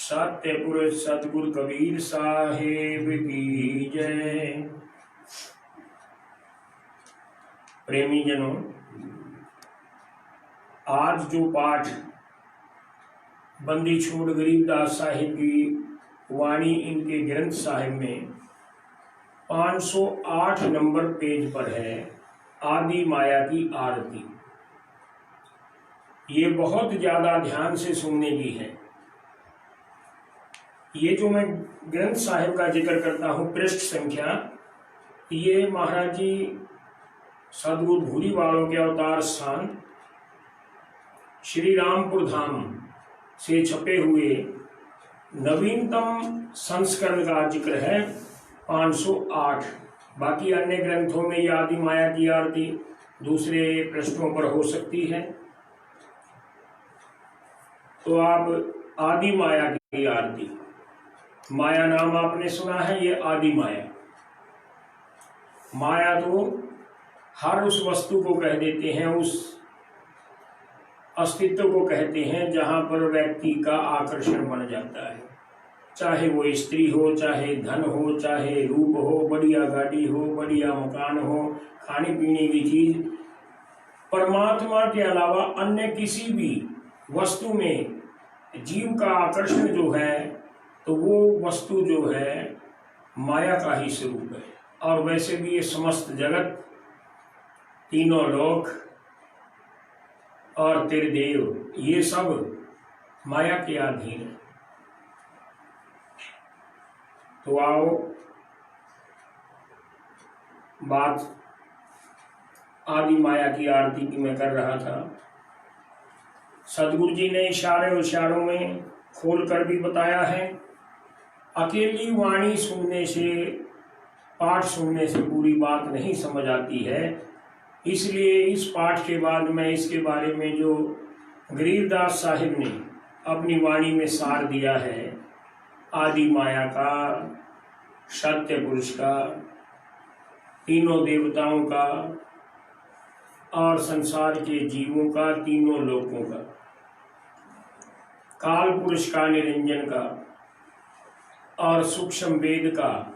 सत्य पुरुष सतगुरु कबीर साहेब की जय। प्रेमी जनों, आज जो पाठ बंदी छोड़ गरीबदास साहिब की वाणी इनके ग्रंथ साहिब में 508 नंबर पेज पर है, आदि माया की आरती। ये बहुत ज्यादा ध्यान से सुनने की है। ये जो मैं ग्रंथ साहिब का जिक्र करता हूँ, पृष्ठ संख्या, ये महाराज जी सदगुरु भूरी वालों के अवतार स्थान श्री रामपुर धाम से छपे हुए नवीनतम संस्करण का जिक्र है 508। बाकी अन्य ग्रंथों में ये आदि माया की आरती दूसरे पृष्ठों पर हो सकती है। तो आप आदि माया की आरती, माया नाम आपने सुना है, ये आदि माया। माया तो हर उस वस्तु को कह देते हैं, उस अस्तित्व को कहते हैं जहां पर व्यक्ति का आकर्षण बन जाता है। चाहे वो स्त्री हो, चाहे धन हो, चाहे रूप हो, बढ़िया गाड़ी हो, बढ़िया मकान हो, खाने पीने की चीज, परमात्मा के अलावा अन्य किसी भी वस्तु में जीव का आकर्षण जो है, तो वो वस्तु जो है माया का ही स्वरूप है। और वैसे भी ये समस्त जगत, तीनों लोक और त्रिदेव, ये सब माया के अधीन है। तो आओ, बात आदि माया की आरती की मैं कर रहा था। सदगुरु जी ने इशारों में खोल कर भी बताया है। अकेली वाणी सुनने से, पाठ सुनने से पूरी बात नहीं समझ आती है। इसलिए इस पाठ के बाद मैं इसके बारे में जो गरीबदास साहिब ने अपनी वाणी में सार दिया है, आदि माया का, सत्य पुरुष का, तीनों देवताओं का और संसार के जीवों का, तीनों लोकों का, काल पुरुष का, निरंजन का, और सूक्ष्म वेद का,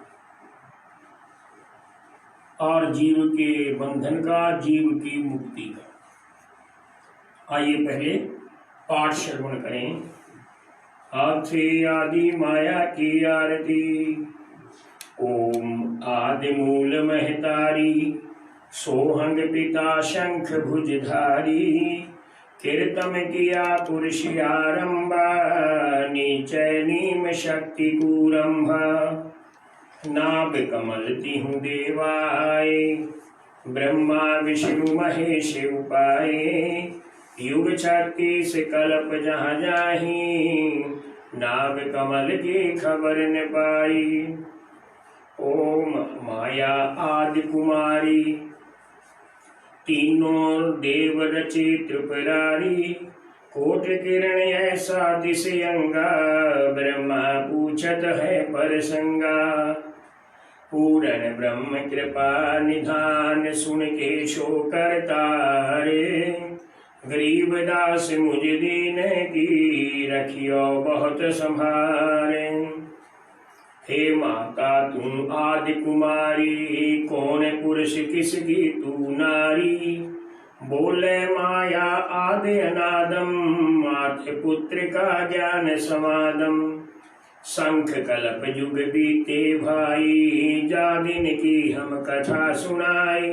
और जीव के बंधन का, जीव की मुक्ति का। आइए पहले पाठ श्रवण करें। हाथे आदि माया की आरती। ओम आदि मूल महतारी, सोहंग पिता शंख भुजधारी, कीर्तन किया पुरुष आरंभा, नीचे नीम शक्ति कूरंभा, नाभ कमल तिहु देवाय, ब्रह्मा विष्णु महेश उपाय, युग 36 कल्प जहाँ जाहि, नाभ कमल की खबर न पाई। ओम माया आदि कुमारी, तीनों देव रचे त्रिपुरारी, कोट किरण ऐसा दिशयंगा, ब्रह्मा पूछत है परसंगा, पूर्ण ब्रह्म कृपा निधान, सुन के शो करतारे, गरीबदास मुझ दीन की, रखियो बहुत संभारे। हे माता तुम आदि कुमारी, कौन पुरुष किसकी तू नारी, बोले माया आदि अनादम, माथे पुत्र का ज्ञान समादम, शंख कल्प युग बीते भाई, जा दिन की हम कथा सुनाई,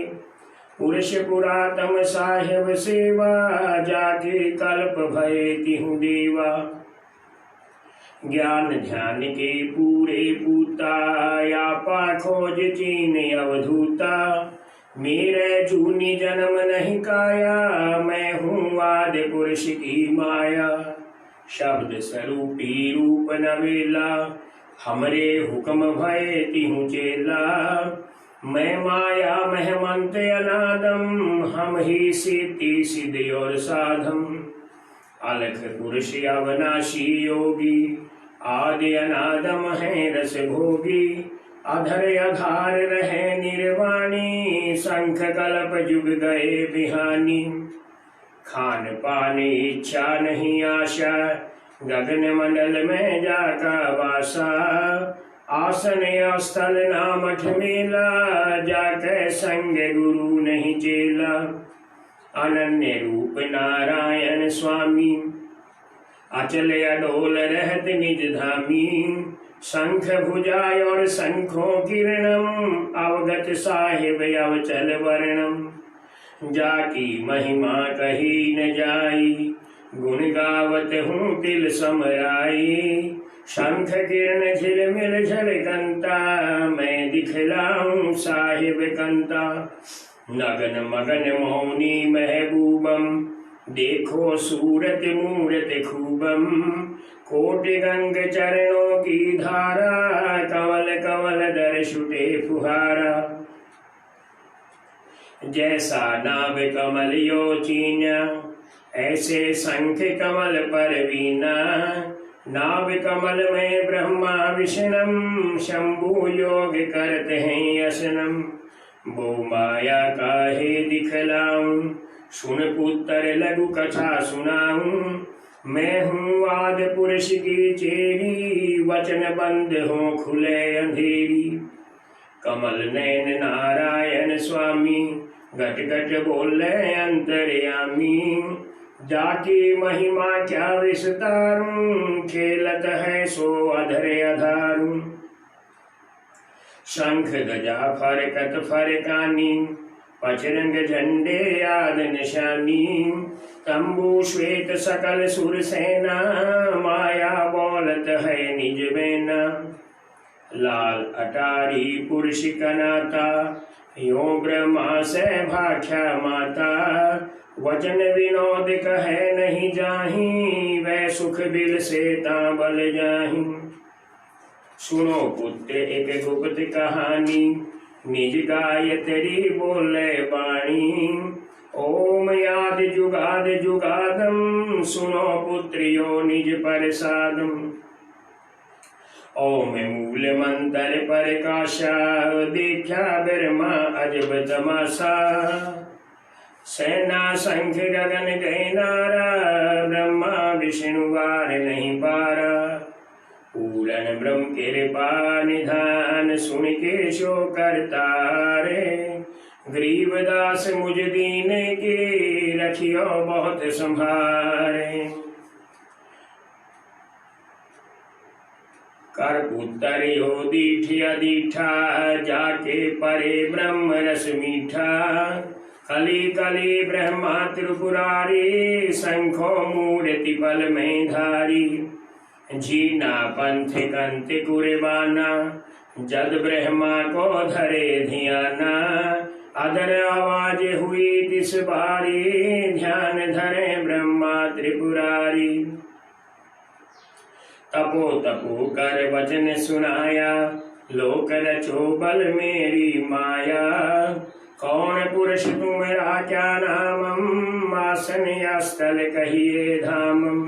पुरुष पुरातम साहेब सेवा, जाके कल्प भय तिहु देवा, ज्ञान ध्यान के पूरे पूता, या खोज चीन अवधूता, मेरे जूनी जन्म नहीं काया, मैं हूँ आदि पुरुष की माया, शब्द स्वरूपी रूप नवेला, हमरे हुक्म भय तिहु चेला, मैं माया महमंत अनादम, हम ही सिद्धि सिद्धि और साधम, अलख पुरुष अवनाशी योगी, आदि अनादम है रस भोगी, अधर अधार रहे निर्वाणी, शंख कल्प युग गए बिहानी, खान पान इच्छा नहीं आशा, गगन मंडल में जाका वासा, आसन स्थल ना मठ मेला, जाके संग गुरु नहीं चेला। अनन्य रूप नारायण स्वामी, अचल अडोल रहत निज धामी। शंख भुजाय और शंखों किरणम, अवगत साहिब अवचल वर्णम। जाकी महिमा कही न जाई, गुण गावत हूँ तिल समराई। शंख किरण झिलमिल झलकंता, मैं दिखलाऊं साहिब कंता। नगन मगन मौनी महबूबम, देखो सूरत मूरत खूबम। कोटि गंग चरणों की धारा, कमल कमल दर छुटे फुहारा। जैसा नाभ कमल यो चीना, ऐसे शंख कमल पर वीना। नाभ कमल में ब्रह्मा विष्णु, शंभु योग करते हैं असनम। वो माया काहे दिखलाऊं, सुन पुत्र लघु कथा सुनाऊं। मैं हूँ आदि पुरुष की चेरी, वचन बंद हो खुले अंधेरी। कमल नयन नारायण स्वामी, घट घट बोले अंतर्यामी। जाकी महिमा क्या विस्तारूं, खेलत है सो अधरे अधारूं। शंख गजा फरकत फरकानी, पचरंग झंडे याद निशानी। तंबू श्वेत सकल सुर सेना, माया बोलत है निज बेना। लाल अटारी पुरुष कनाता, यो ब्रह्मा से भाख्या माता। वचन विनोद कहे नहीं जाही, वै सुख बिल से ताबल जाही। सुनो पुत्र एक गुप्त कहानी, निज गायत्री बोले बाणी। ओम याद जुगाद जुगादम, सुनो पुत्रियो निज प्रसादम। ओम मूल मंत्र प्रकाशा, देखा ब्रह्मा अजब तमाशा। सेना शंख गगन गए नारा, ब्रह्मा विष्णु वार नहीं पारा। पूरन ब्रह्म कृपा निधान, सुन के शो करता रे। गरीबदास मुझ दीन के, रखियो बहुत संभारे। कर पुत्र यो दीठिया दीठा, जाके परे ब्रह्म रस मीठा। कली कली ब्रह्मा त्रिपुरारी, शंखो मूर्ति पल में धारी। जीना पंथ कंत कुर्बाना, जद ब्रह्मा को धरे ध्याना। अदर आवाज हुई तिस बारी, ध्यान धरे ब्रह्मा त्रिपुरारी। तपो तपो कर वचन सुनाया, लोक रचो बल मेरी माया। कौन पुरुष तुम्हारा क्या नामम, आसन या स्थल कहिए धामम।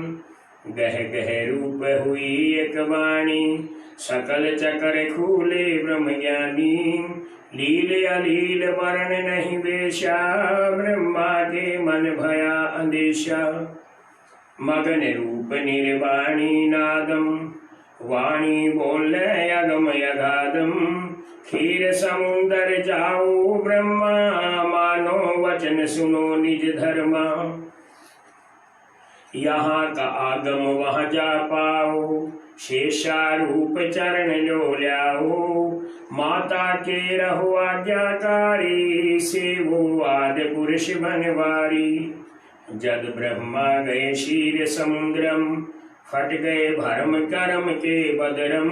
गह गह रूप हुई एक वाणी, सकल चकर खूले ब्रह्म ज्ञानी। लील अलील वर्ण नहीं वेशा, ब्रह्मा के मन भया अंदेशा। मगन रूप निर्वाणी नादम, वाणी बोले अगम अगाधम। क्षीर समुंदर जाओ ब्रह्मा, मानो वचन सुनो निज धर्मा। यहाँ का आगम वहाँ जा पाओ, शेषारूप चरण लो ल्याओ। माता के रहो आज्ञाकारी, सेवो आदि पुरुष बनवारी। जद ब्रह्मा गए क्षीर समुद्रम, फट गए भरम कर्म के बदरम।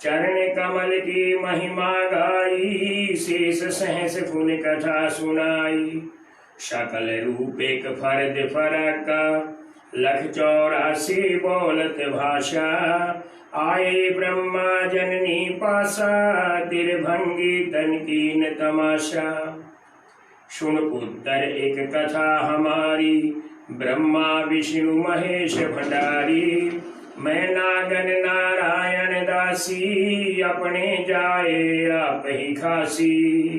चरण कमल की महिमा गाई, शेष सहस गुण कथा सुनाई। सकल रूप एक फर्द फरका, लख 84 बोलत भाषा। आए ब्रह्मा जननी पासा, तिरभंगी तन कीन तमाशा। सुन पुत्र एक कथा हमारी, ब्रह्मा विष्णु महेश भंडारी। मैं नागन नारायण दासी, अपने जाए आप ही खासी।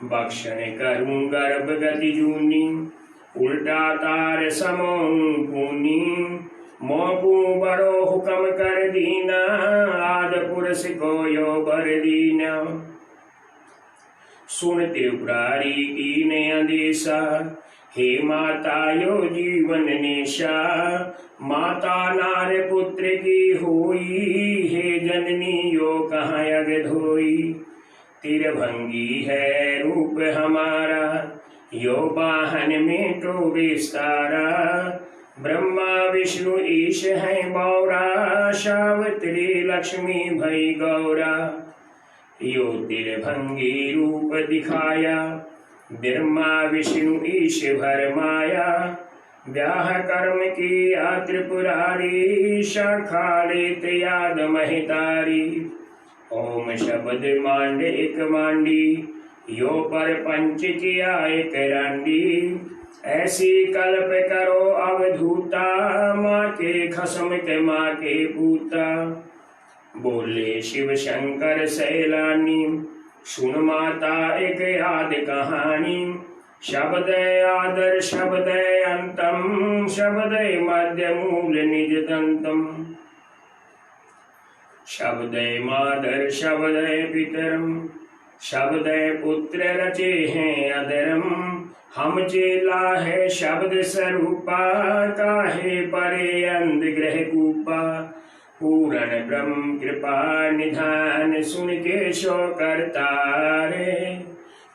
बक्षण करूं गर्भ गति जूनी, उल्टा तार समो पूनी। मोपू बड़ो हुक्म कर दीना, आद पुरुष को यो बर दीना। सुन त्रिपुरारी कीने आदेशा, हे माता यो जीवन नेशा। माता नार पुत्र की होई, हे जननी यो कहाँ अग धोई। तिरभंगी है रूप हमारा, यो वाहन में तो विस्तारा। ब्रह्मा विष्णु ईश है बौरा, सावित्री लक्ष्मी भई गौरा। यो तिरभंगी रूप दिखाया, ब्रह्मा विष्णु ईश भर माया। ब्याह कर्म की त्रिपुरारी, शाखा लेत याद महितारी। ओम शब्द मांड एक मांडी, यो पर पंच किया एक रांडी। ऐसी कल्प करो अवधूता, माँ के खसम के माँ के पूता। बोले शिव शंकर सैलानी, सुन माता एक याद कहानी। शब्द आदर शब्द अंतम, शब्द मध्य मूल निज दंतम। शब्द मादर शब्द पितरम, शब्द पुत्र रचे हैं अदरम। हम चेला है शब्द स्वरूपा, काहे परे अंध ग्रह कूपा। पूर्ण ब्रह्म कृपा निधान, सुन के शो करतारे।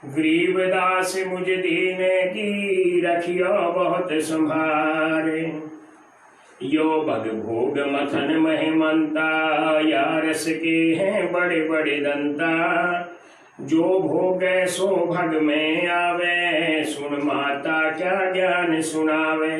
गरीबदास मुझ दीन की, रखियो बहुत संभारे। यो भग भोग मथन महिमंता, या रस के हैं बड़े बड़े दंता। जो भोगे सो भग में आवे, सुन माता क्या ज्ञान सुनावे।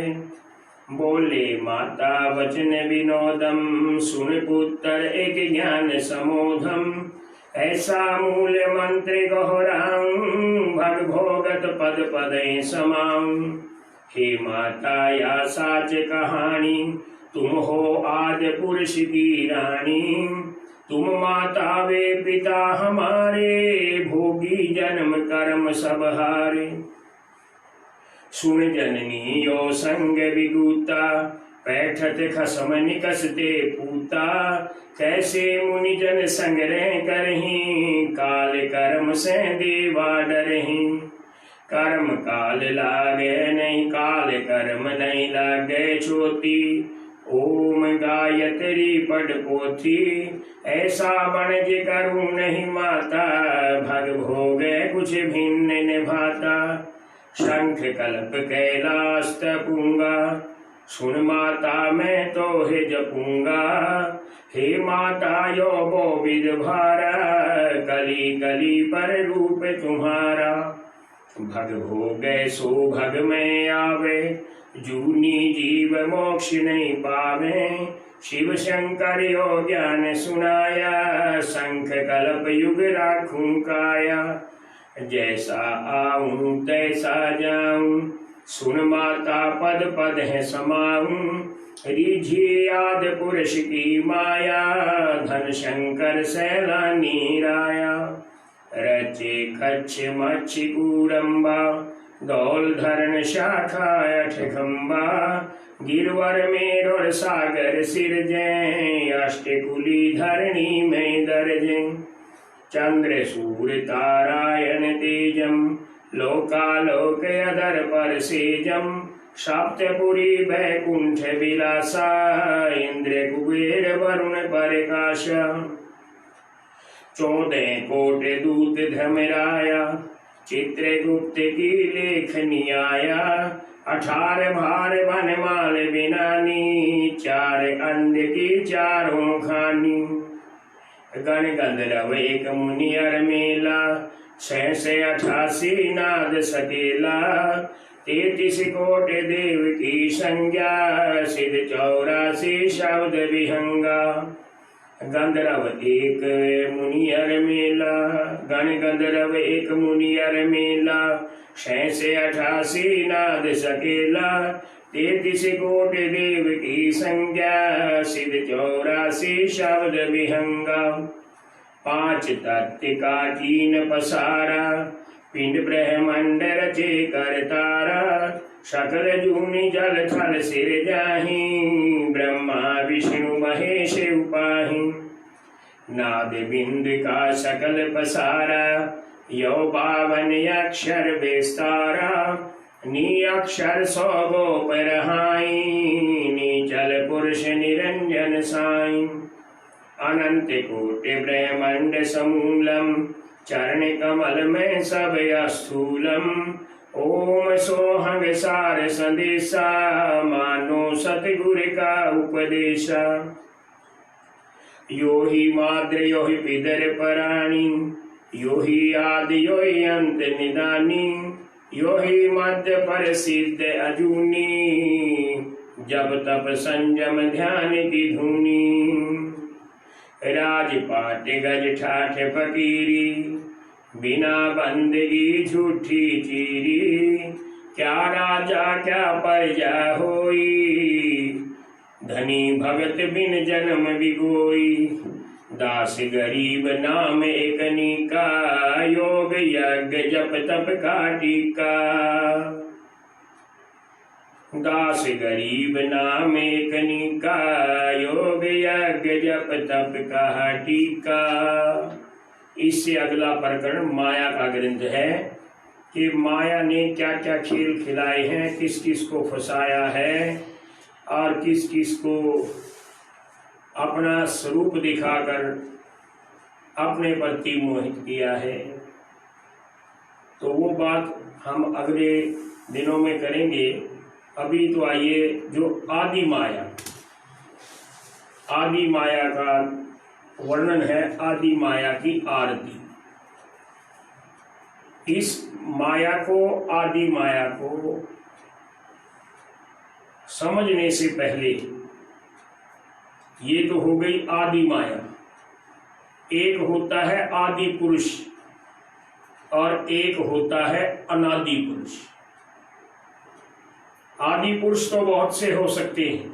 बोले माता वचन विनोदम, सुन पुत्र एक ज्ञान समोधम। ऐसा मूल मंत्र गहराऊं, भग भोगत पद पद समाऊं। हे माता या साच कहानी, तुम हो आदि पुरुष की रानी। तुम माता वे पिता हमारे, भोगी जन्म कर्म सब हारे। सुन जननी यो संग विगूता, बैठत खसम निकसते पूता। कैसे मुनि जन संग रह करहीं, काल कर्म से देवा डरहीं। कर्म काल लागे नहीं, काल कर्म नहीं लागे छोटी। ओम गायत्री पढ़ पोथी, ऐसा बनज करूं नहीं माता। भग भोगे कुछ भिन्न निभाता, शंख कल्प कैलाश तपूंगा। सुन माता मैं तो हे जपूंगा, हे माता यो वो विध भारा। कली कली पर रूप तुम्हारा, भग भोगे सो भग में आवे। जूनी जीव मोक्ष नहीं पावे, शिव शंकर यो ज्ञान सुनाया। शंख कल्प युग राखूं काया, जैसा आऊं तैसा जाऊं। सुन माता पद पद है समाऊं, रिझी याद पुरुष की माया। धन शंकर सैलानी राया, रचे खच्छ मच्छ कूरम्बा। दौल धरण शाखा अठ खम्बा, गिरवर मेरुर सागर सिरजें। अष्टकुली धरणी में दर्जें, चंद्र सूर्य तारायण तेजम। लोकालोक अधर पर सेजम, सप्तपुरी बैकुंठ विलासा। इंद्र कुबेर वरुण प्रकाशा, 14 कोट दूत धमराया। चित्रगुप्त की लेखनी आया, 18 भार वनमाल बिनानी। 4 अंड की चारों खानी, गण गंधर्व एक मुनि अर मेला। 688 नाद सकेला, 33 कोट देव की संज्ञा। सिद्ध 84 शब्द विहंगा, गंधर्व एक मुनि अर मेला। गण गंधर्व एक मुनि अर मेला, 688 नाद सकेला। 33 कोट देव की संज्ञा, सिद्ध 84 शब्द विहंगा। 5 तत्व का कीन पसारा, पिंड ब्रह्मांड रचे करतारा। सकल जूनि जल थल सिर जाहि, ब्रह्मा विष्णु महेश उपाहि। नाद बिंद का सकल पसारा, यो 52 अक्षर विस्तारा। नी अक्षर 100 गोप रहाई, नीचल पुरुष निरंजन साई। अनंत कोटि ब्रह्मांड समूलम, चरण कमल में सब स्थूलम। ओम सोहंग सार संदेशा, मानो सतगुर का उपदेशा। यो ही माद्र यो ही पितर पराणी, यो ही आदि यो ही अंत निदानी। यो ही मध्य पर सिद्ध अजूनी, जब तप संयम ध्यान की धुनी। राजपाट गज ठाठ फकीरी, बिना बंदगी झूठी चीरी। क्या राजा क्या प्रजा होई, धनी भगत बिन जन्म बिगोई। दास गरीब नाम एकनी का, योग यज्ञ जप तप का टीका। दास गरीब नाम एकनी का, योग यज्ञ जप तप का टीका। इससे अगला प्रकरण माया का ग्रंथ है कि माया ने क्या क्या खेल खिलाए हैं, किस किस को फंसाया है और किस किस को अपना स्वरूप दिखाकर अपने प्रति मोहित किया है। तो वो बात हम अगले दिनों में करेंगे। अभी तो आइए जो आदि माया का वर्णन है, आदि माया की आरती। इस माया को, आदि माया को समझने से पहले ये तो हो गई आदि माया। एक होता है आदि पुरुष और एक होता है अनादि पुरुष। आदि पुरुष तो बहुत से हो सकते हैं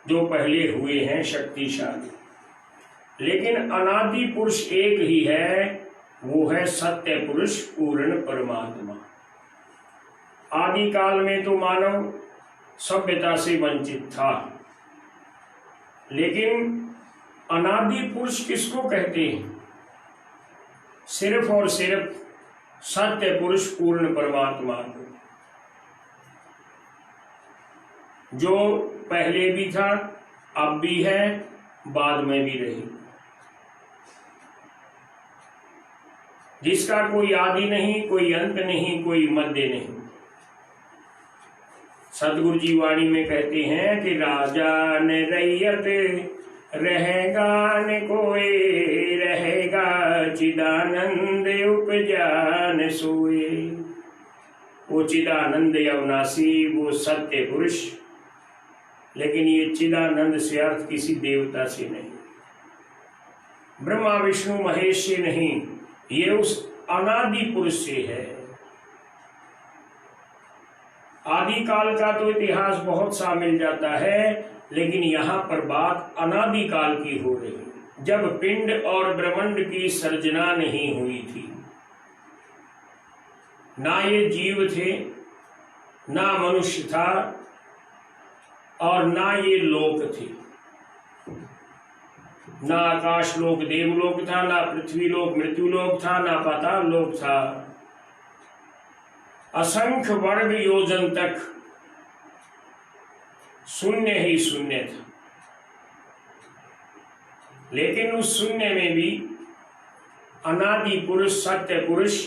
जो पहले हुए हैं शक्तिशाली, लेकिन अनादि पुरुष एक ही है, वो है सत्य पुरुष पूर्ण परमात्मा। आदि काल में तो मानव सभ्यता से वंचित था, लेकिन अनादि पुरुष किसको कहते हैं? सिर्फ और सिर्फ सत्य पुरुष पूर्ण परमात्मा को, जो पहले भी था, अब भी है, बाद में भी रही, जिसका कोई आदि नहीं, कोई अंत नहीं, कोई मध्य नहीं। सतगुरु जी वाणी में कहते हैं कि राजा न रैयत रहेगा न कोई, रहेगा चिदानंद उपजान सोए। वो चिदानंद अविनाशी, वो सत्य पुरुष, लेकिन ये चिदानंद से अर्थ किसी देवता से नहीं, ब्रह्मा विष्णु महेश से नहीं, ये उस अनादि पुरुष से है। आदि काल का तो इतिहास बहुत सा मिल जाता है, लेकिन यहाँ पर बात अनादि काल की हो रही है, जब पिंड और ब्रह्मांड की सर्जना नहीं हुई थी। ना ये जीव थे, ना मनुष्य था, और ना ये लोक थे। ना आकाश लोक देवलोक था, ना पृथ्वी लोक मृत्युलोक था, ना पाताल लोक था। असंख्य वर्ग योजन तक शून्य ही शून्य था, लेकिन उस शून्य में भी अनादि पुरुष सत्य पुरुष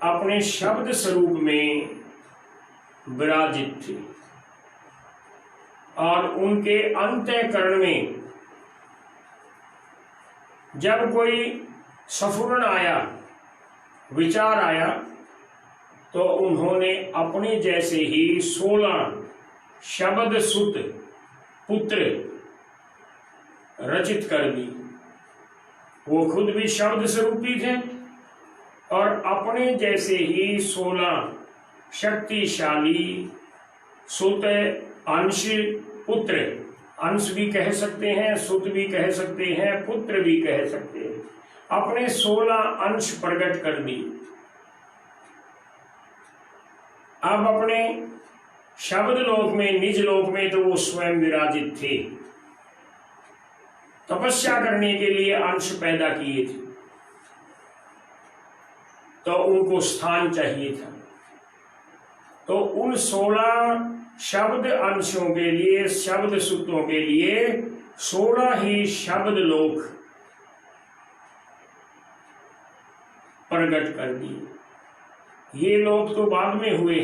अपने शब्द स्वरूप में विराजित थे, और उनके अंतःकरण में जब कोई स्फुरण आया, विचार आया, तो उन्होंने अपने जैसे ही 16 शब्द सुत पुत्र रचित कर दी। वो खुद भी शब्द स्वरूपी थे और अपने जैसे ही 16 शक्तिशाली सुत, अंश, पुत्र, अंश भी कह सकते हैं, सुत भी कह सकते हैं, पुत्र भी कह सकते हैं, अपने 16 अंश प्रकट कर दी। अब अपने शब्द लोक में, निज लोक में तो वो स्वयं विराजित थे, तपस्या करने के लिए अंश पैदा किए थे, तो उनको स्थान चाहिए था। तो उन 16 शब्द अंशों के लिए, शब्द सूत्रों के लिए 16 ही शब्द लोक प्रकट कर दिए। ये लोक तो बाद में हुए,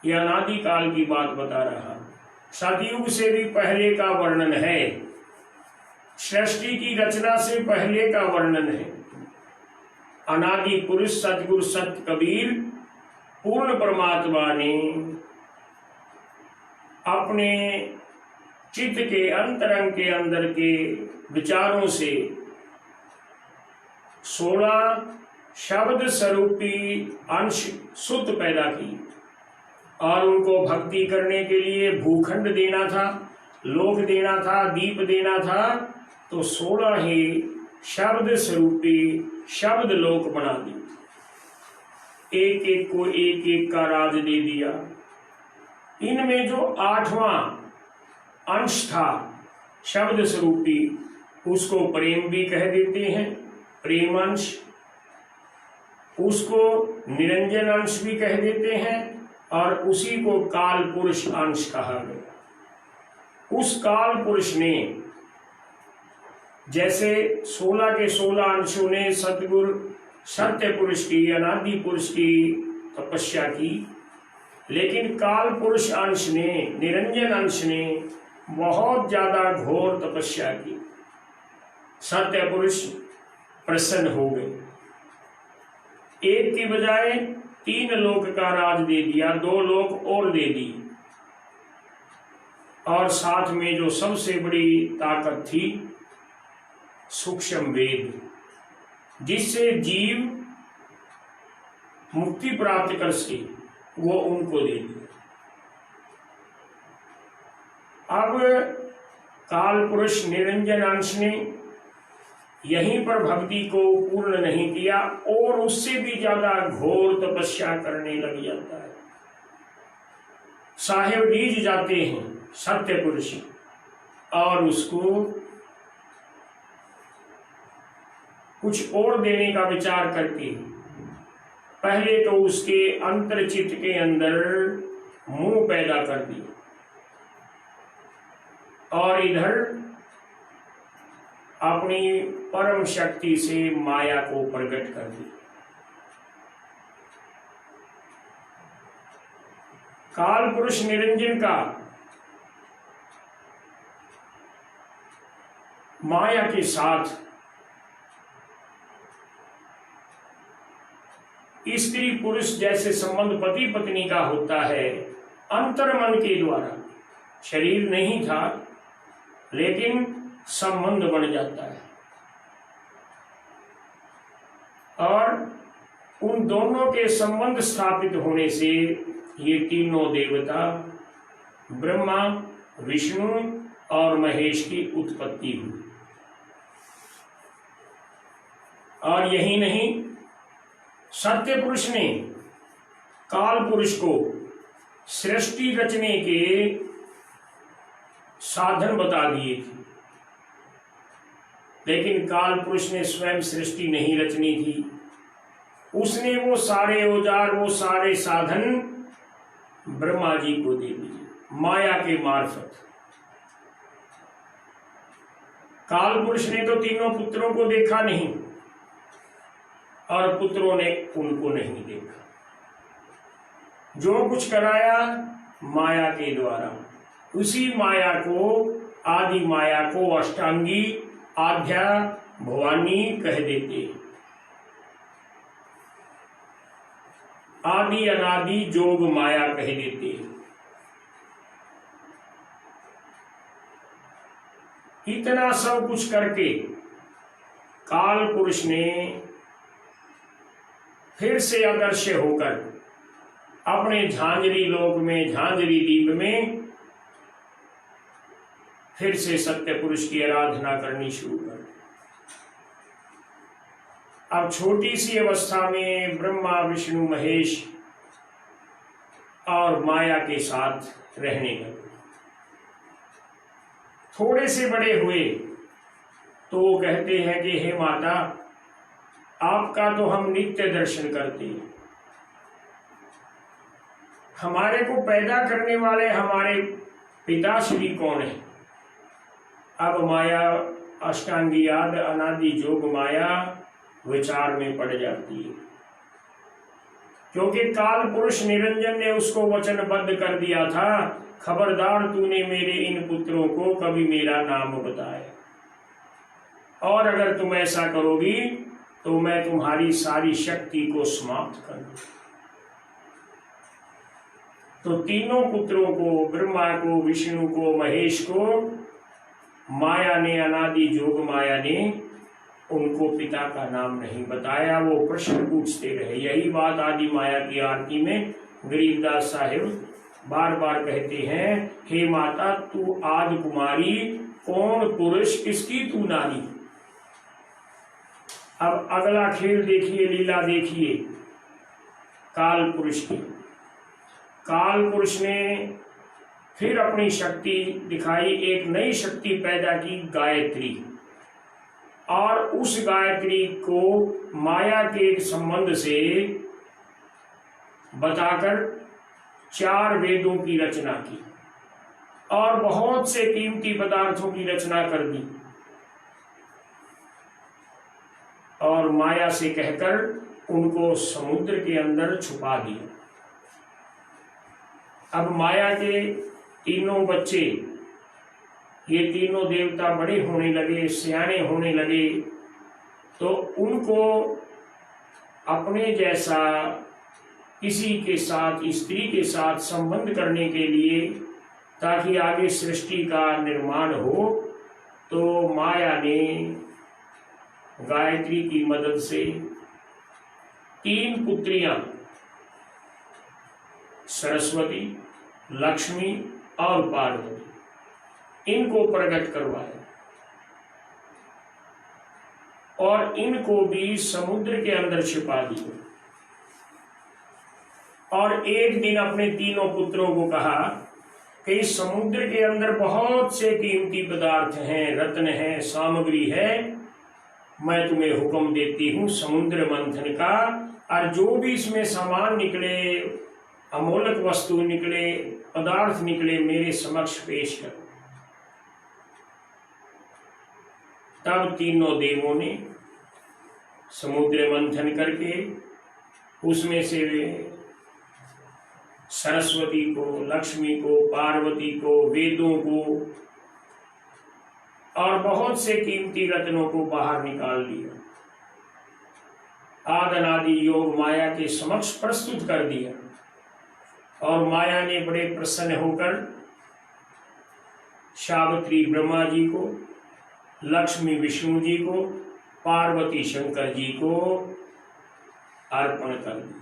यह अनादि काल की बात बता रहा। सतयुग से भी पहले का वर्णन है, सृष्टि की रचना से पहले का वर्णन है। अनादि पुरुष सतगुरु सत कबीर पूर्ण परमात्मा ने अपने चित्त के अंतरंग के अंदर के विचारों से 16 शब्द स्वरूपी अंश शुद्ध पैदा की, और उनको भक्ति करने के लिए भूखंड देना था, लोक देना था, दीप देना था। तो 16 ही शब्द स्वरूपी शब्द लोक बना दी, एक एक को एक एक का राज दे दिया। इनमें जो 8वां अंश था शब्द स्वरूपी, उसको प्रेम भी कह देते हैं, प्रेम अंश। उसको निरंजन अंश भी कह देते हैं, और उसी को काल पुरुष अंश कहा गया। उस काल पुरुष ने, जैसे 16 के 16 अंशों ने सतगुरु सत्य पुरुष की, अनादि पुरुष की तपस्या की, लेकिन काल पुरुष अंश ने, निरंजन अंश ने बहुत ज्यादा घोर तपस्या की। सत्य पुरुष प्रसन्न हो गए, एक की बजाय 3 लोक का राज दे दिया, 2 लोक और दे दी, और साथ में जो सबसे बड़ी ताकत थी, सूक्ष्म वेद, जिससे जीव मुक्ति प्राप्त कर सके, वो उनको दे दिया। अब काल पुरुष निरंजन अंश ने यहीं पर भक्ति को पूर्ण नहीं किया, और उससे भी ज्यादा घोर तपस्या करने लग जाता है। साहेब रीझ जाते हैं सत्य पुरुष, और उसको कुछ और देने का विचार करके पहले तो उसके अंतरचित्त के अंदर मोह पैदा कर दिया, और इधर अपनी परम शक्ति से माया को प्रकट कर दिया। काल पुरुष निरंजन का माया के साथ स्त्री पुरुष जैसे संबंध पति पत्नी का होता है, अंतर्मन के द्वारा। शरीर नहीं था, लेकिन संबंध बन जाता है, और उन दोनों के संबंध स्थापित होने से ये तीनों देवता ब्रह्मा, विष्णु और महेश की उत्पत्ति हुई। और यही नहीं, सत्य पुरुष ने काल पुरुष को सृष्टि रचने के साधन बता दिए थे, लेकिन काल पुरुष ने स्वयं सृष्टि नहीं रचनी थी। उसने वो सारे औजार, वो सारे साधन ब्रह्मा जी को दे दिए माया के मार्फत। काल पुरुष ने तो तीनों पुत्रों को देखा नहीं, और पुत्रों ने उनको नहीं देखा। जो कुछ कराया माया के द्वारा, उसी माया को, आदि माया को अष्टांगी, आध्या, भवानी कह देते। आदि अनादि जोग माया कह देते। इतना सब कुछ करके काल पुरुष ने फिर से अदृश्य होकर अपने झांझरी लोक में, झांझरी द्वीप में फिर से सत्य पुरुष की आराधना करनी शुरू कर। अब छोटी सी अवस्था में ब्रह्मा, विष्णु, महेश और माया के साथ रहने लगे। थोड़े से बड़े हुए तो वो कहते हैं कि हे माता, आपका तो हम नित्य दर्शन करते हैं, हमारे को पैदा करने वाले हमारे पिताश्री कौन है? अब माया अष्टांगी याद अनादि जोग माया विचार में पड़ जाती है, क्योंकि काल पुरुष निरंजन ने उसको वचनबद्ध कर दिया था, खबरदार तूने मेरे इन पुत्रों को कभी मेरा नाम बताया, और अगर तुम ऐसा करोगी तो मैं तुम्हारी सारी शक्ति को समाप्त कर दूं। तो तीनों पुत्रों को, ब्रह्मा को, विष्णु को, महेश को, माया ने, अनादि जोग माया ने उनको पिता का नाम नहीं बताया। वो प्रश्न पूछते रहे। यही बात आदि माया की आरती में गरीबदास साहिब बार बार कहते हैं, हे माता तू आदि कुमारी, कौन पुरुष किसकी तू नारी। अब अगला खेल देखिए, लीला देखिए काल पुरुष की। काल पुरुष ने फिर अपनी शक्ति दिखाई, एक नई शक्ति पैदा की, गायत्री, और उस गायत्री को माया के संबंध से बताकर 4 वेदों की रचना की और बहुत से कीमती पदार्थों की रचना कर दी, और माया से कहकर उनको समुद्र के अंदर छुपा दिया। अब माया के तीनों बच्चे, ये तीनों देवता बड़े होने लगे, सियाने होने लगे, तो उनको अपने जैसा किसी के साथ, स्त्री के साथ संबंध करने के लिए, ताकि आगे सृष्टि का निर्माण हो, तो माया ने गायत्री की मदद से 3 पुत्रियां, सरस्वती, लक्ष्मी और पार्वती, इनको प्रकट करवाया और इनको भी समुद्र के अंदर छिपा दिया। और एक दिन अपने तीनों पुत्रों को कहा कि इस समुद्र के अंदर बहुत से कीमती पदार्थ हैं, रत्न हैं, सामग्री है, मैं तुम्हें हुक्म देती हूँ समुद्र मंथन का, और जो भी इसमें सामान निकले, अमोलक वस्तु निकले, पदार्थ निकले, मेरे समक्ष पेश कर। तब तीनों देवों ने समुद्र मंथन करके उसमें से सरस्वती को, लक्ष्मी को, पार्वती को, वेदों को और बहुत से कीमती रत्नों को बाहर निकाल दिया, आदि अनादि योग माया के समक्ष प्रस्तुत कर दिया। और माया ने बड़े प्रसन्न होकर सावित्री ब्रह्मा जी को, लक्ष्मी विष्णु जी को, पार्वती शंकर जी को अर्पण कर दी,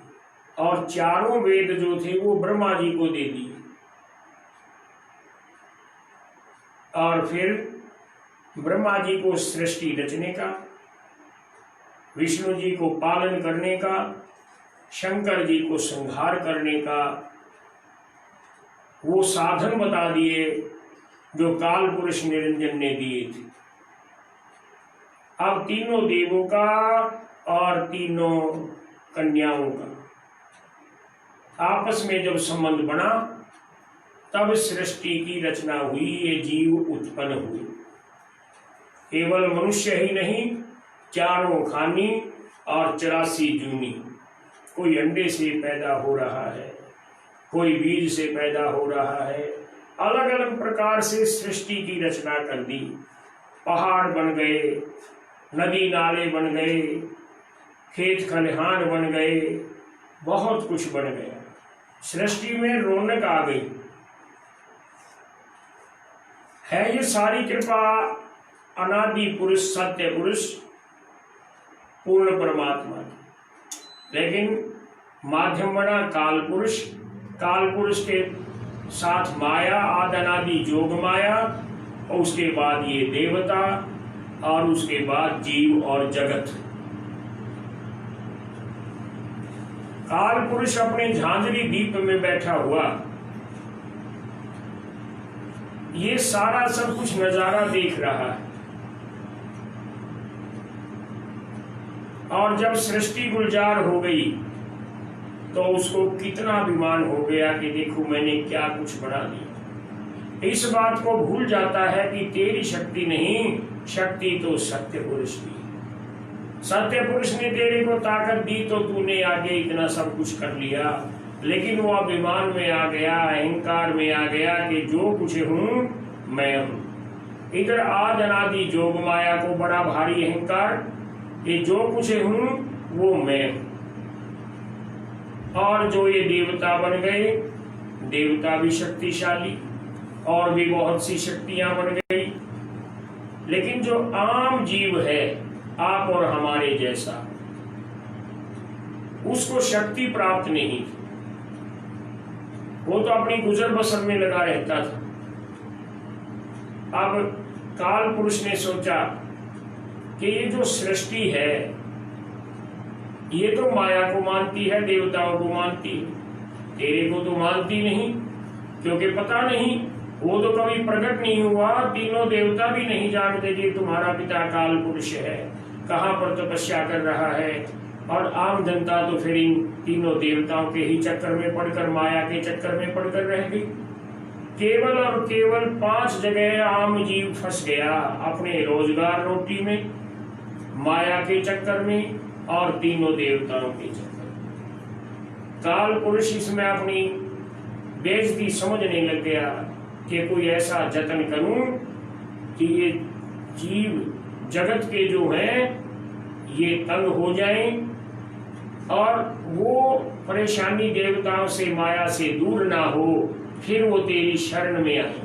और 4 वेद जो थे वो ब्रह्मा जी को दे दिए। और फिर ब्रह्मा जी को सृष्टि रचने का, विष्णु जी को पालन करने का, शंकर जी को संहार करने का वो साधन बता दिए जो काल पुरुष निरंजन ने दिए थे। अब तीनों देवों का और तीनों कन्याओं का आपस में जब संबंध बना, तब सृष्टि की रचना हुई, ये जीव उत्पन्न हुए। केवल मनुष्य ही नहीं, 4 खानी और 84 जूनी। कोई अंडे से पैदा हो रहा है, कोई बीज से पैदा हो रहा है, अलग अलग प्रकार से सृष्टि की रचना कर दी। पहाड़ बन गए, नदी नाले बन गए, खेत खलिहान बन गए, बहुत कुछ बन गया। सृष्टि में रौनक आ गई है। ये सारी कृपा अनादि पुरुष, सत्य पुरुष, पूर्ण परमात्मा की। लेकिन माध्यम बना काल पुरुष, काल पुरुष के साथ माया, आदि अनादि जोग माया, और उसके बाद ये देवता, और उसके बाद जीव और जगत। काल पुरुष अपने झांझरी दीप में बैठा हुआ ये सारा सब कुछ नजारा देख रहा है। और जब सृष्टि गुलजार हो गई तो उसको कितना अभिमान हो गया कि देखो मैंने क्या कुछ बना दिया। इस बात को भूल जाता है कि तेरी शक्ति नहीं, शक्ति तो सत्य पुरुष की। सत्य पुरुष ने तेरे को ताकत दी तो तूने आगे इतना सब कुछ कर लिया, लेकिन वो अभिमान में आ गया, अहंकार में आ गया कि जो कुछ हूं मैं हूं। इधर आज अनादि जोग माया को बड़ा भारी अहंकार कि जो कुछ हूं वो मैं हूं। और जो ये देवता बन गए, देवता भी शक्तिशाली और भी बहुत सी शक्तियां बन गई, लेकिन जो आम जीव है आप और हमारे जैसा, उसको शक्ति प्राप्त नहीं थी। वो तो अपनी गुजर बसर में लगा रहता था। अब काल पुरुष ने सोचा कि ये जो सृष्टि है ये तो माया को मानती है, देवताओं को मानती है, तेरे को तो मानती नहीं, क्योंकि पता नहीं, वो तो कभी प्रकट नहीं हुआ। तीनों देवता भी नहीं जानते कि तुम्हारा पिता काल पुरुष है, कहाँ पर तपस्या कर रहा है। और आम जनता तो फिर इन तीनों देवताओं के ही चक्कर में पड़कर, माया के चक्कर में पड़कर रह गई। केवल और केवल 5 जगह आम जीव फंस गया, अपने रोजगार रोटी में, माया के चक्कर में और तीनों देवताओं के चक्कर में। काल पुरुष इसमें अपनी बेइज्जती समझने लग गया कि कोई ऐसा जतन करूं कि ये जीव जगत के जो हैं ये तंग हो जाएं और वो परेशानी देवताओं से, माया से दूर ना हो, फिर वो तेरी शरण में आए।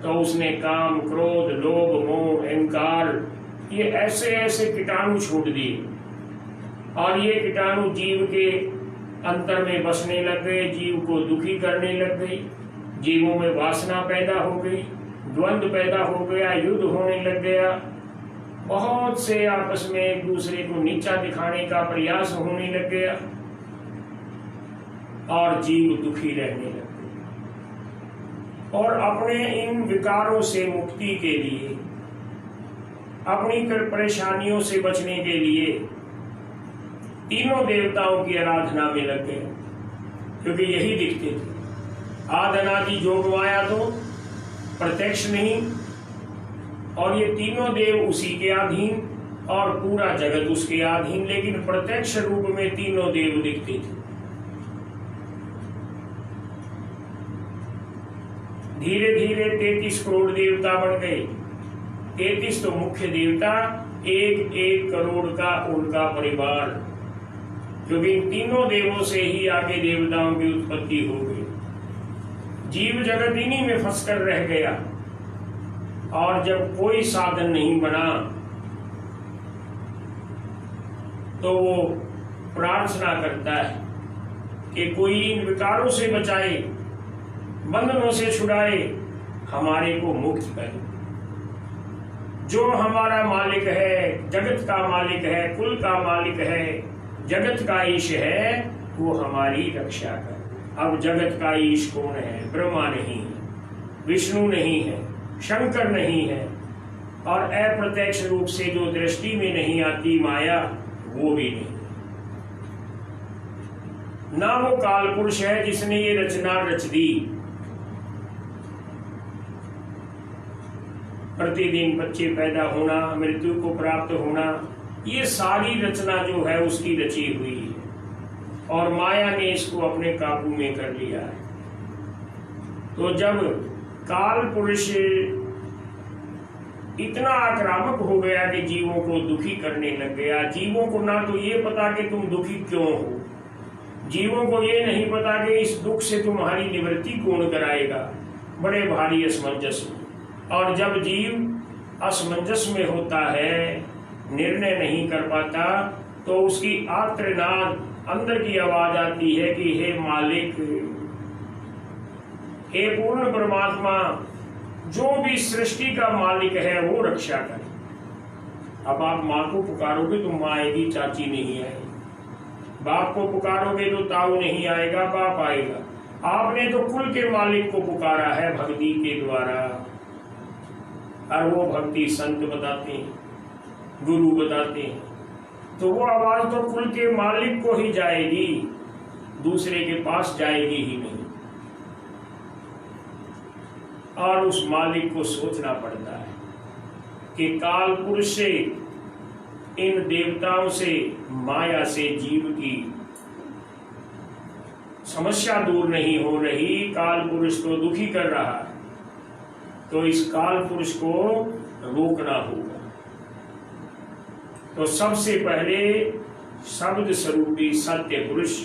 तो उसने काम, क्रोध, लोभ, मोह, अहंकार, ये ऐसे ऐसे कीटाणु छोड़ दिए और ये कीटाणु जीव के अंतर में बसने लग गए, जीव को दुखी करने लग गई, जीवों में वासना पैदा हो गई, द्वंद्व पैदा हो गया, युद्ध होने लग गया, बहुत से आपस में एक दूसरे को नीचा दिखाने का प्रयास होने लग गया और जीव दुखी रहने लग गए। और अपने इन विकारों से मुक्ति के लिए, अपनी परेशानियों से बचने के लिए तीनों देवताओं की आराधना में लग गए, क्योंकि यही दिखते थे। आदि अनादि जोग माया तो प्रत्यक्ष नहीं, और ये तीनों देव उसी के अधीन और पूरा जगत उसके अधीन, लेकिन प्रत्यक्ष रूप में तीनों देव दिखते थे। धीरे धीरे 33 करोड़ देवता बन गए। 33 तो मुख्य देवता, 1-1 करोड़ का उनका परिवार, क्योंकि इन तीनों देवों से ही आगे देवताओं की उत्पत्ति हो गई। जीव जगत इन्हीं में फंसकर रह गया, और जब कोई साधन नहीं बना तो वो प्रार्थना करता है कि कोई इन विकारों से बचाए, बंधनों से छुड़ाए, हमारे को मुक्त करे। जो हमारा मालिक है, जगत का मालिक है, कुल का मालिक है, जगत का ईश है, वो हमारी रक्षा करे। अब जगत का ईश कौन है? ब्रह्मा नहीं है, विष्णु नहीं है, शंकर नहीं है, और अप्रत्यक्ष रूप से जो दृष्टि में नहीं आती माया, वो भी नहीं। ना वो काल पुरुष है जिसने ये रचना रच दी। प्रतिदिन बच्चे पैदा होना, मृत्यु को प्राप्त होना, ये सारी रचना जो है उसकी रची हुई है, और माया ने इसको अपने काबू में कर लिया है। तो जब काल पुरुष इतना आक्रामक हो गया कि जीवों को दुखी करने लग गया, जीवों को ना तो ये पता कि तुम दुखी क्यों हो, जीवों को ये नहीं पता कि इस दुख से तुम्हारी निवृत्ति कौन कराएगा, बड़े भारी असमंजस में। और जब जीव असमंजस में होता है, निर्णय नहीं कर पाता, तो उसकी आर्तनाद, अंदर की आवाज आती है कि हे मालिक, हे पूर्ण परमात्मा, जो भी सृष्टि का मालिक है वो रक्षा करे। अब आप माँ को पुकारोगे तो माँ आएगी, चाची नहीं आएगी। बाप को पुकारोगे तो ताऊ नहीं आएगा, बाप आएगा। आपने तो कुल के मालिक को पुकारा है भक्ति के द्वारा, और वो भक्ति संत बताते हैं, गुरु बताते हैं, तो वो आवाज तो कुल के मालिक को ही जाएगी, दूसरे के पास जाएगी ही नहीं। और उस मालिक को सोचना पड़ता है कि काल पुरुष से, इन देवताओं से, माया से जीव की समस्या दूर नहीं हो रही, काल पुरुष तो दुखी कर रहा है, तो इस काल पुरुष को रोकना होगा। तो सबसे पहले शब्द स्वरूपी सत्य पुरुष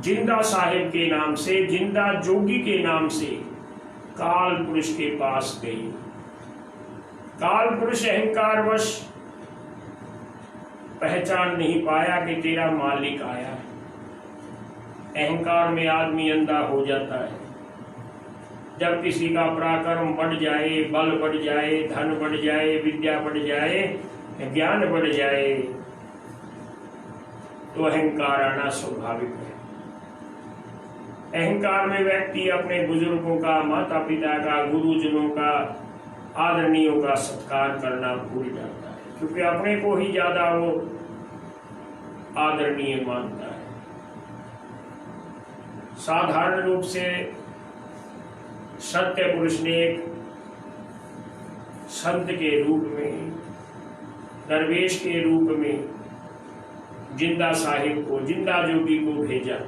जिंदा साहिब के नाम से, जिंदा जोगी के नाम से काल पुरुष के पास गई। काल पुरुष अहंकारवश पहचान नहीं पाया कि तेरा मालिक आया है। अहंकार में आदमी अंधा हो जाता है। जब किसी का पराक्रम बढ़ जाए, बल बढ़ जाए, धन बढ़ जाए, विद्या बढ़ जाए, ज्ञान बढ़ जाए, तो अहंकार आना स्वाभाविक है। अहंकार में व्यक्ति अपने बुजुर्गों का, माता पिता का, गुरुजनों का, आदरणीयों का सत्कार करना भूल जाता है, क्योंकि अपने को ही ज्यादा वो आदरणीय मानता है। साधारण रूप से सत्य पुरुष ने एक संत के रूप में, दरवेश के रूप में जिंदा साहिब को, जिंदा जोगी को भेजा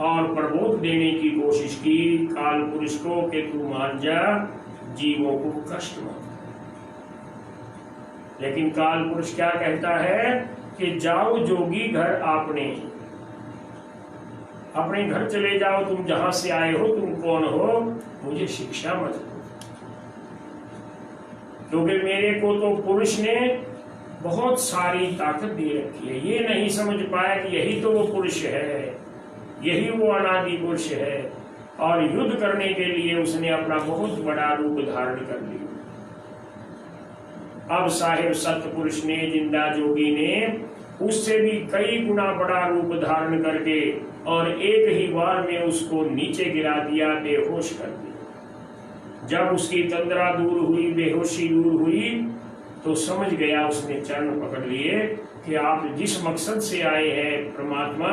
और प्रबोध देने की कोशिश की काल पुरुष को कि तू मान जा, जीवों को कष्ट मत। लेकिन काल पुरुष क्या कहता है कि जाओ जोगी घर, अपने घर चले जाओ, तुम जहां से आए हो, तुम कौन हो, मुझे शिक्षा मत दो, क्योंकि मेरे को तो पुरुष ने बहुत सारी ताकत दे रखी है। ये नहीं समझ पाया कि यही तो वो पुरुष है, यही वो अनादि पुरुष है, और युद्ध करने के लिए उसने अपना बहुत बड़ा रूप धारण कर लिया। अब साहिब सत्य पुरुष ने, जिंदा जोगी ने उससे भी कई गुना बड़ा रूप धारण करके और एक ही बार में उसको नीचे गिरा दिया, बेहोश कर दिया। जब उसकी तंद्रा दूर हुई, बेहोशी दूर हुई, तो समझ गया, उसने चरण पकड़ लिए कि आप जिस मकसद से आए हैं परमात्मा,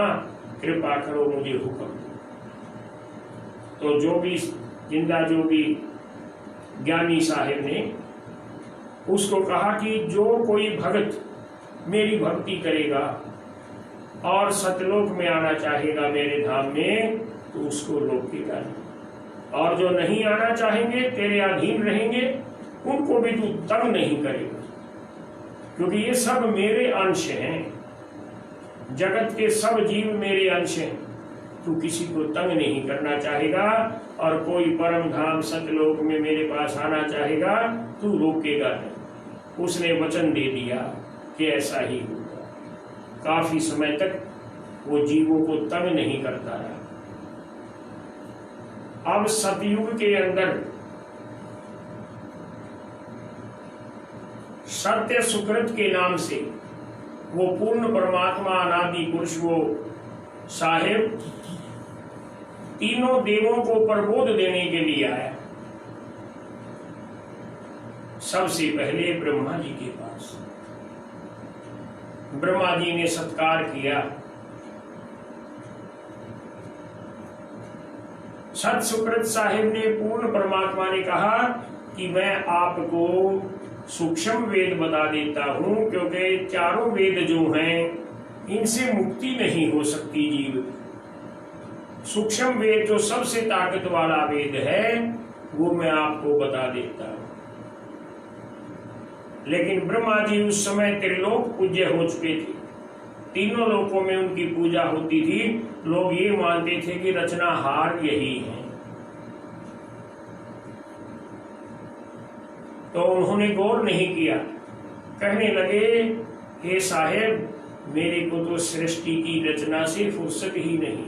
कृपा करो, मुझे हुक्म दो। तो जोगी, जिंदा जोगी ज्ञानी साहिब ने उसको कहा कि जो कोई भगत मेरी भक्ति करेगा और सतलोक में आना चाहेगा मेरे धाम में, तो उसको रोकेगा, और जो नहीं आना चाहेंगे, तेरे अधीन रहेंगे, उनको भी तू तंग नहीं करेगा, क्योंकि ये सब मेरे अंश हैं। जगत के सब जीव मेरे अंश हैं। तू किसी को तंग नहीं करना चाहेगा, और कोई परम धाम सतलोक में मेरे पास आना चाहेगा, तू रोकेगा नहीं। उसने वचन दे दिया कि ऐसा ही होगा। काफी समय तक वो जीवों को तंग नहीं करता रहा। अब सतयुग के अंदर सत्य सुकृत के नाम से वो पूर्ण परमात्मा अनादि पुरुष, वो साहिब तीनों देवों को प्रबोध देने के लिए आया। सबसे पहले ब्रह्मा जी के पास। ब्रह्मा जी ने सत्कार किया। सत सुकृत साहिब ने, पूर्ण परमात्मा ने कहा कि मैं आपको सूक्ष्म वेद बता देता हूं, क्योंकि चारों वेद जो हैं इनसे मुक्ति नहीं हो सकती जीव। सूक्ष्म वेद जो सबसे ताकत वाला वेद है, वो मैं आपको बता देता हूं। लेकिन ब्रह्मा जी उस समय त्रिलोक पूज्य हो चुके थे। तीनों लोकों में उनकी पूजा होती थी। लोग ये मानते थे कि रचनाहार यही है। तो उन्होंने गौर नहीं किया। कहने लगे, हे साहेब, मेरे को तो सृष्टि की रचना से फुर्सत ही नहीं।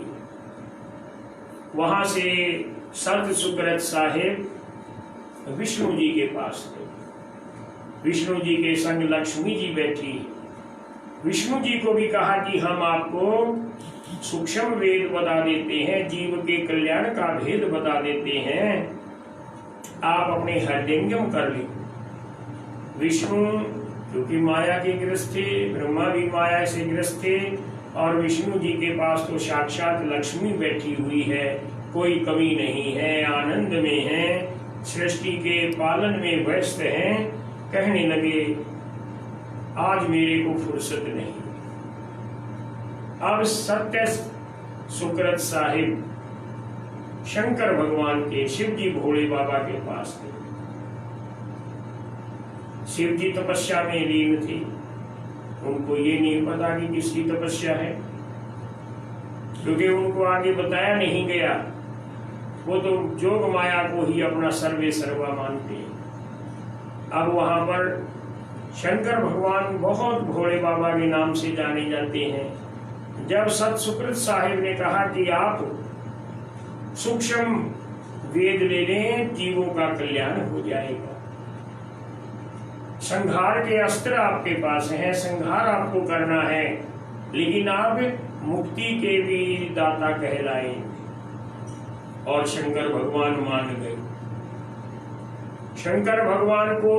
वहां से सत सुकृत साहेब विष्णु जी के पास थे। विष्णु जी के संग लक्ष्मी जी बैठी। विष्णु जी को भी कहा कि हम आपको सूक्ष्म वेद बता देते हैं, जीव के कल्याण का भेद बता देते हैं, आप अपने हृदयंगम कर ले। विष्णु क्योंकि माया के ग्रस्त थे, ब्रह्मा भी माया से ग्रस्त थे, और विष्णु जी के पास तो साक्षात लक्ष्मी बैठी हुई है, कोई कमी नहीं है, आनंद में है, सृष्टि के पालन में व्यस्त हैं। कहने लगे आज मेरे को फुर्सत नहीं। अब सत्य सुकृत साहिब शंकर भगवान के, शिव जी भोले बाबा के पास थे। शिव जी तपस्या में लीन थे, उनको ये नहीं पता कि किसकी तपस्या है, क्योंकि उनको आगे बताया नहीं गया। वो तो जोग माया को ही अपना सर्वे सर्वा मानते हैं। अब वहां पर शंकर भगवान बहुत भोले बाबा के नाम से जाने जाते हैं। जब सत सुकृत साहिब ने कहा कि आप सूक्ष्म वेद ले लें, जीवों का कल्याण हो जाएगा, संहार के अस्त्र आपके पास हैं, संहार आपको करना है, लेकिन आप मुक्ति के भी दाता कहलाएंगे। और शंकर भगवान मान गए। शंकर भगवान को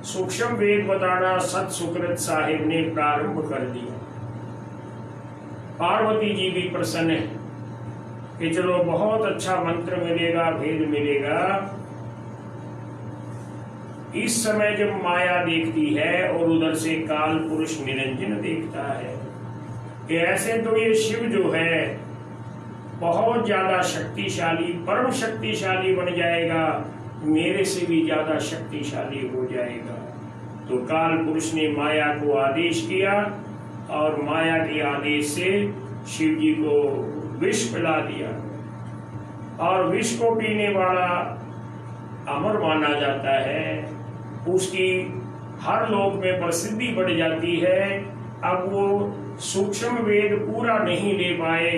सूक्ष्म वेद बताना सत सुकृत साहिब ने प्रारंभ कर दिया। पार्वती जी भी प्रसन्न है कि चलो बहुत अच्छा मंत्र मिलेगा, भेद मिलेगा। इस समय जब माया देखती है और उधर से काल पुरुष निरंजन देखता है कि ऐसे तो ये शिव जो है बहुत ज्यादा शक्तिशाली, परम शक्तिशाली बन जाएगा, मेरे से भी ज्यादा शक्तिशाली हो जाएगा। तो काल पुरुष ने माया को आदेश किया और माया के आदेश से शिव जी को विष पिला दिया, और विष को पीने वाला अमर माना जाता है, उसकी हर लोक में प्रसिद्धि बढ़ जाती है। अब वो सूक्ष्म वेद पूरा नहीं ले पाए,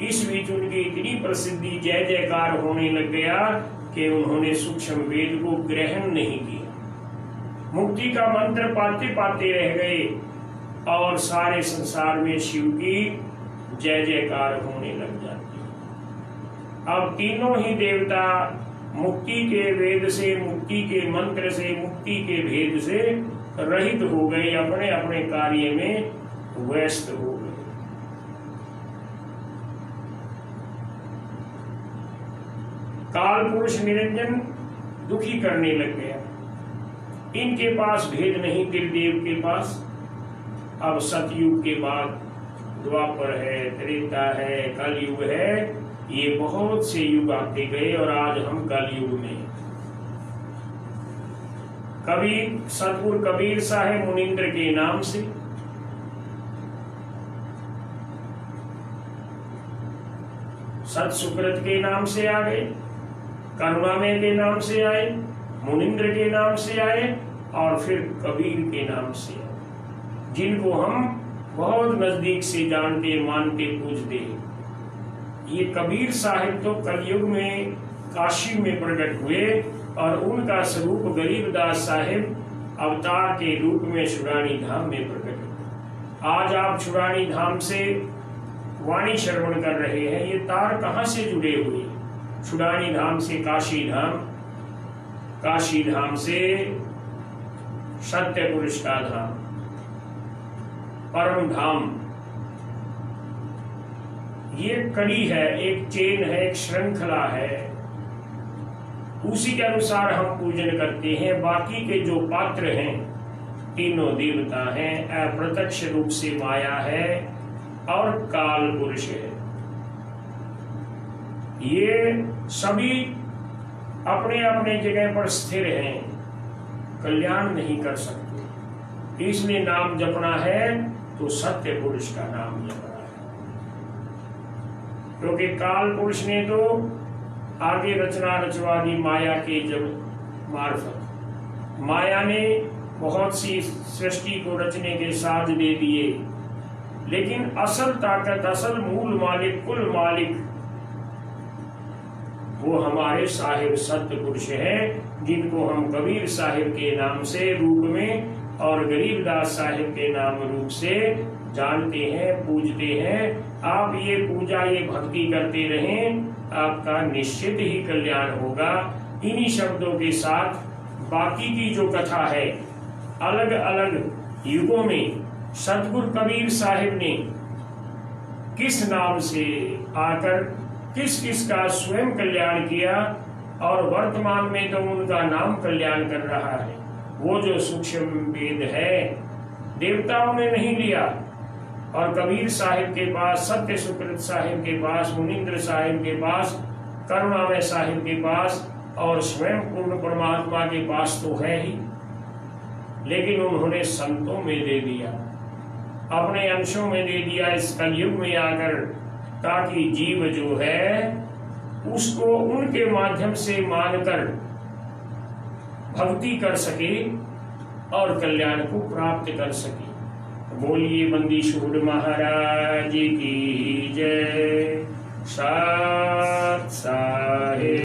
इस बीच उनकी इतनी प्रसिद्धि, जय जयकार होने लग गया कि उन्होंने सूक्ष्म वेद को ग्रहण नहीं किया। मुक्ति का मंत्र पाते पाते रह गए और सारे संसार में शिव की जय जयकार होने लग जाती है। अब तीनों ही देवता मुक्ति के वेद से, मुक्ति के मंत्र से, मुक्ति के भेद से रहित हो गए, अपने अपने कार्य में व्यस्त हो गए। काल पुरुष निरंजन दुखी करने लग गया। इनके पास भेद नहीं, त्रिदेव के पास। अब सतयुग के बाद द्वापर है, त्रेता है, कलयुग है, ये बहुत से युग आते गए और आज हम कलयुग में। कबीर, सतगुरु कबीर साहेब मुनिंद्र के नाम से, सत सुकृत के नाम से आ गए, करुणामय के नाम से आए, मुनिंद्र के नाम से आए, और फिर कबीर के नाम से आए, जिनको हम बहुत नजदीक से जानते, मानते, पूजते। ये कबीर साहिब तो कलयुग में काशी में प्रकट हुए और उनका स्वरूप गरीबदास साहिब अवतार के रूप में छुड़ानी धाम में प्रकट हुए। आज आप छुड़ानी धाम से वाणी श्रवण कर रहे हैं, ये तार कहाँ से जुड़े हुए? छुड़ानी धाम से काशी धाम, काशी धाम से सत्य पुरुष का धाम, परम धाम। ये कड़ी है, एक चेन है, एक श्रृंखला है, उसी के अनुसार हम पूजन करते हैं। बाकी के जो पात्र हैं, तीनों देवता हैं, अप्रत्यक्ष रूप से माया है और काल पुरुष है। ये सभी अपने अपने जगह पर स्थिर हैं, कल्याण नहीं कर सकते। इसलिए नाम जपना है तो सत्य पुरुष का नाम जपना है, क्योंकि काल पुरुष ने तो आगे रचना रचवा दी माया के जब मार्फत। माया ने बहुत सी सृष्टि को रचने के साज दे दिए, लेकिन असल ताकत, असल मूल मालिक, कुल मालिक वो हमारे साहिब सत्य पुरुष है। जिनको हम कबीर साहिब के नाम से रूप में और गरीबदास साहिब के नाम रूप से जानते हैं, पूजते हैं। आप ये पूजा, ये भक्ति करते रहें, आपका निश्चित ही कल्याण होगा। इन्हीं शब्दों के साथ बाकी की जो कथा है, अलग अलग युगों में सतगुरु कबीर साहिब ने किस नाम से आकर किस किस का स्वयं कल्याण किया, और वर्तमान में तो उनका नाम कल्याण कर रहा है। वो जो सूक्ष्म वेद है, देवताओं ने नहीं लिया, और कबीर साहिब के पास, सत्य सुकृत साहिब के पास, मुनिंद्र साहिब के पास, करुणामय साहिब के पास और स्वयं पूर्ण परमात्मा के पास तो है ही, लेकिन उन्होंने संतों में दे दिया, अपने अंशों में दे दिया इस कलयुग में आकर, ताकि जीव जो है उसको उनके माध्यम से मानकर भक्ति कर सके और कल्याण को प्राप्त कर सके। बोलिए बंदीशूर महाराज की जय। सात साहेब।